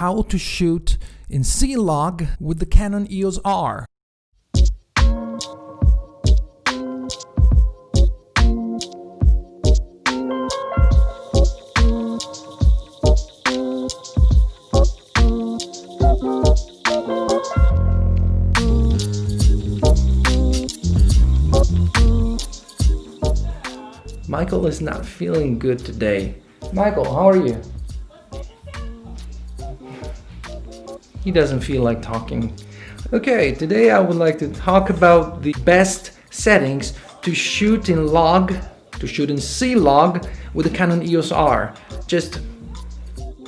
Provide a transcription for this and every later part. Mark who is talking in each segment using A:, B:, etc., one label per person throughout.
A: how to shoot in C-Log with the Canon EOS R.
B: Michael is not feeling good today. Michael, how are you? He doesn't feel like talking. Okay, today I would like to talk about the best settings to shoot in C-Log with the Canon EOS R, just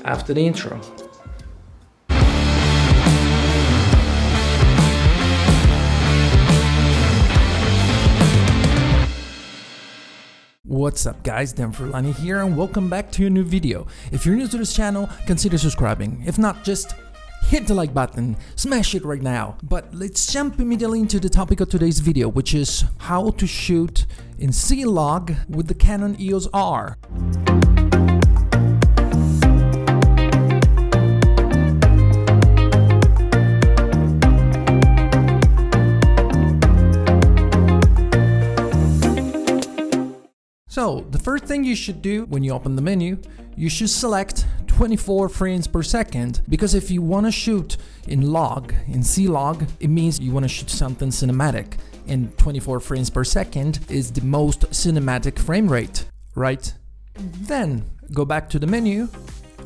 B: after the intro.
A: What's up guys, Dan Frullani here and welcome back to a new video. If you're new to this channel, consider subscribing. If not, just hit the like button, smash it right now. But let's jump immediately into the topic of today's video, which is how to shoot in C-Log with the Canon EOS R. So, the first thing you should do when you open the menu, you should select 24 frames per second, because if you want to shoot in C-Log, it means you want to shoot something cinematic, and 24 frames per second is the most cinematic frame rate, right? Then, go back to the menu,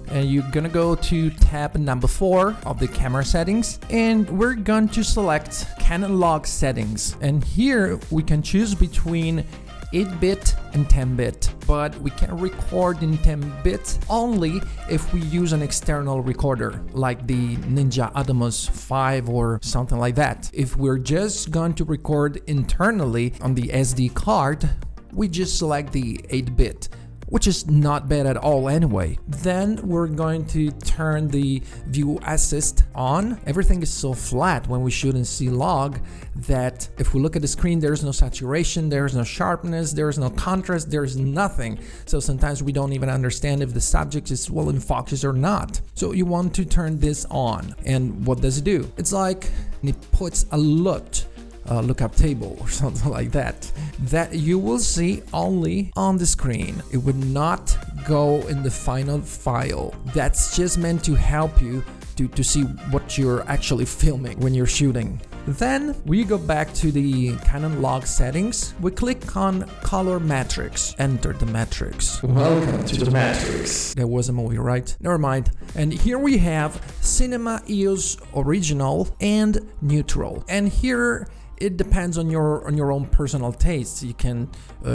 A: and you're gonna go to tab number 4 of the camera settings, and we're going to select Canon log settings, and here we can choose between 8-bit and 10-bit, but we can record in 10-bit only if we use an external recorder like the Ninja Atomos 5 or something like that. If we're just going to record internally on the SD card, we just select the 8-bit, which is not bad at all anyway. Then we're going to turn the view assist on. Everything is so flat when we shoot in C-Log that if we look at the screen, there's no saturation, there's no sharpness, there's no contrast, there's nothing. So sometimes we don't even understand if the subject is well in focus or not. So you want to turn this on. And what does it do? It's like it puts a lookup table or something like that you will see only on the screen. It would not go in the final file. That's just meant to help you to see what you're actually filming when you're shooting. Then we go back to the Canon log settings. We click on color matrix, enter the matrix.
B: Welcome to the matrix.
A: There was a movie, right? Never mind. And here we have Cinema EOS original and neutral. And here it depends on your own personal tastes. You can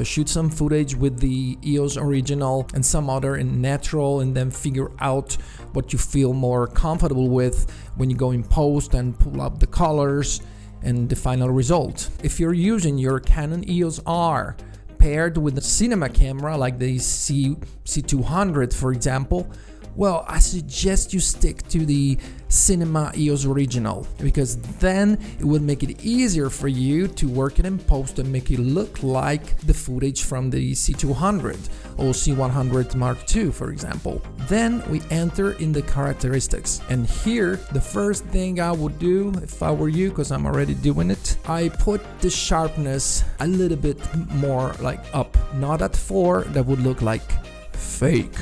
A: shoot some footage with the EOS original and some other in natural, and then figure out what you feel more comfortable with when you go in post and pull up the colors and the final result. If you're using your Canon EOS R paired with a cinema camera like the C200 for example, well, I suggest you stick to the Cinema EOS original, because then it will make it easier for you to work it in post and make it look like the footage from the C200 or C100 Mark II, for example. Then we enter in the characteristics, and here the first thing I would do if I were you, because I'm already doing it, I put the sharpness a little bit more like up, not at 4, that would look like fake.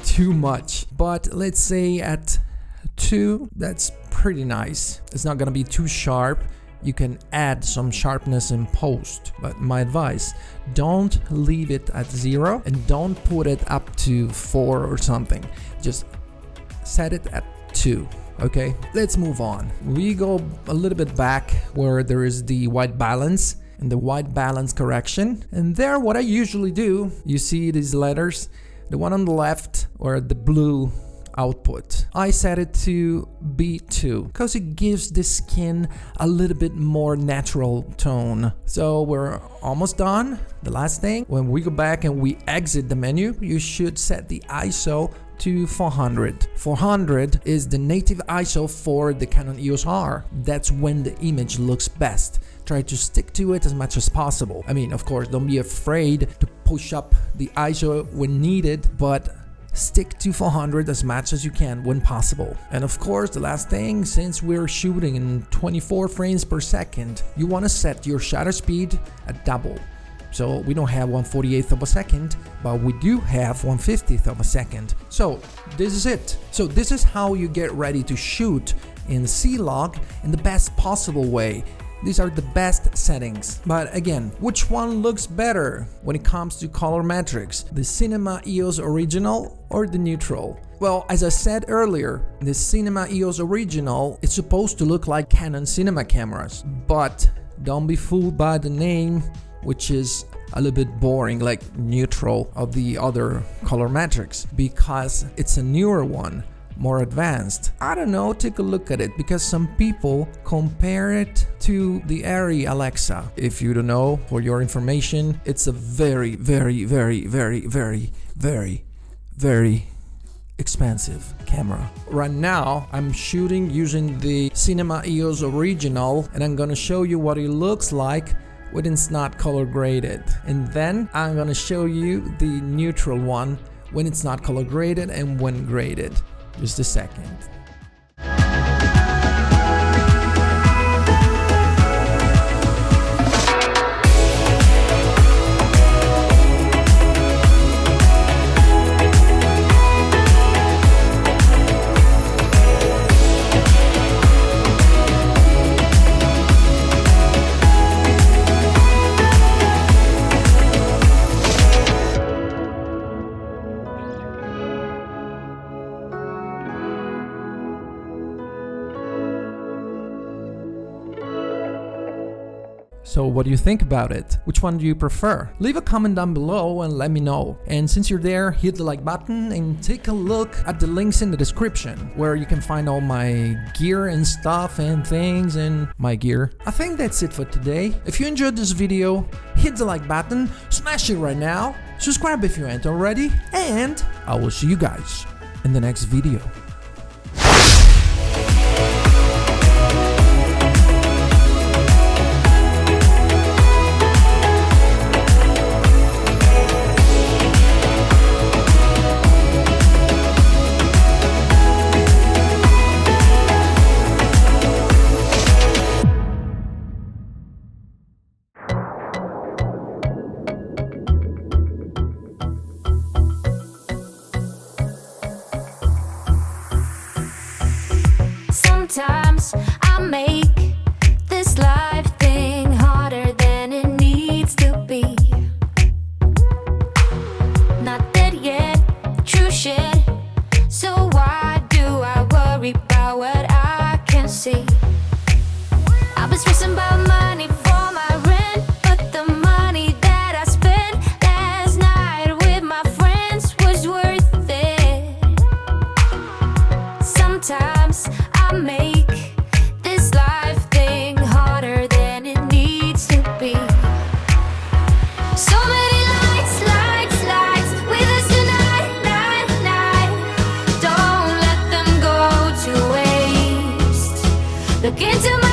A: Too much, but let's say at 2, that's pretty nice. It's not gonna be too sharp. You can add some sharpness in post, but my advice, don't leave it at 0 and don't put it up to 4 or something. Just set it at 2. Okay, let's move on. We go a little bit back where there is the white balance and the white balance correction, and there what I usually do, you see these letters, the one on the left, or the blue output, I set it to B2 because it gives the skin a little bit more natural tone. So we're almost done. The last thing, when we go back and we exit the menu, you should set the ISO to 400. 400 is the native ISO for the Canon EOS R. That's when the image looks best. Try to stick to it as much as possible. I mean, of course, don't be afraid to push up the ISO when needed, but stick to 400 as much as you can when possible. And of course, the last thing, since we're shooting in 24 frames per second, you want to set your shutter speed at double. So we don't have 1/48th of a second, but we do have 1/50th of a second. So this is it. So this is how you get ready to shoot in C-Log in the best possible way. These are the best settings. But again, which one looks better when it comes to color metrics? The Cinema EOS Original or the Neutral? Well, as I said earlier, the Cinema EOS Original is supposed to look like Canon cinema cameras, but don't be fooled by the name, which is a little bit boring, like Neutral of the other color metrics, because it's a newer one, more advanced. I don't know, take a look at it, because some people compare it to the Arri Alexa. If you don't know, for your information, it's a very, very, very, very, very, very, very expensive camera. Right now I'm shooting using the Cinema EOS Original, and I'm gonna show you what it looks like when it's not color graded, and then I'm gonna show you the Neutral one when it's not color graded and when graded. Just a second. So what do you think about it? Which one do you prefer? Leave a comment down below and let me know. And since you're there, hit the like button and take a look at the links in the description where you can find all my gear and stuff and things and my gear. I think that's it for today. If you enjoyed this video, hit the like button, smash it right now, subscribe if you ain't already, and I will see you guys in the next video.
C: Sometimes I make this life thing harder than it needs to be. Not dead yet, true shit. So why do I worry about what I can't see? I've been stressing about money for my rent, but the money that I spent last night with my friends was worth it. Sometimes I make this life thing harder than it needs to be. So many lights, lights, lights with us tonight, night, night. Don't let them go to waste. Look into my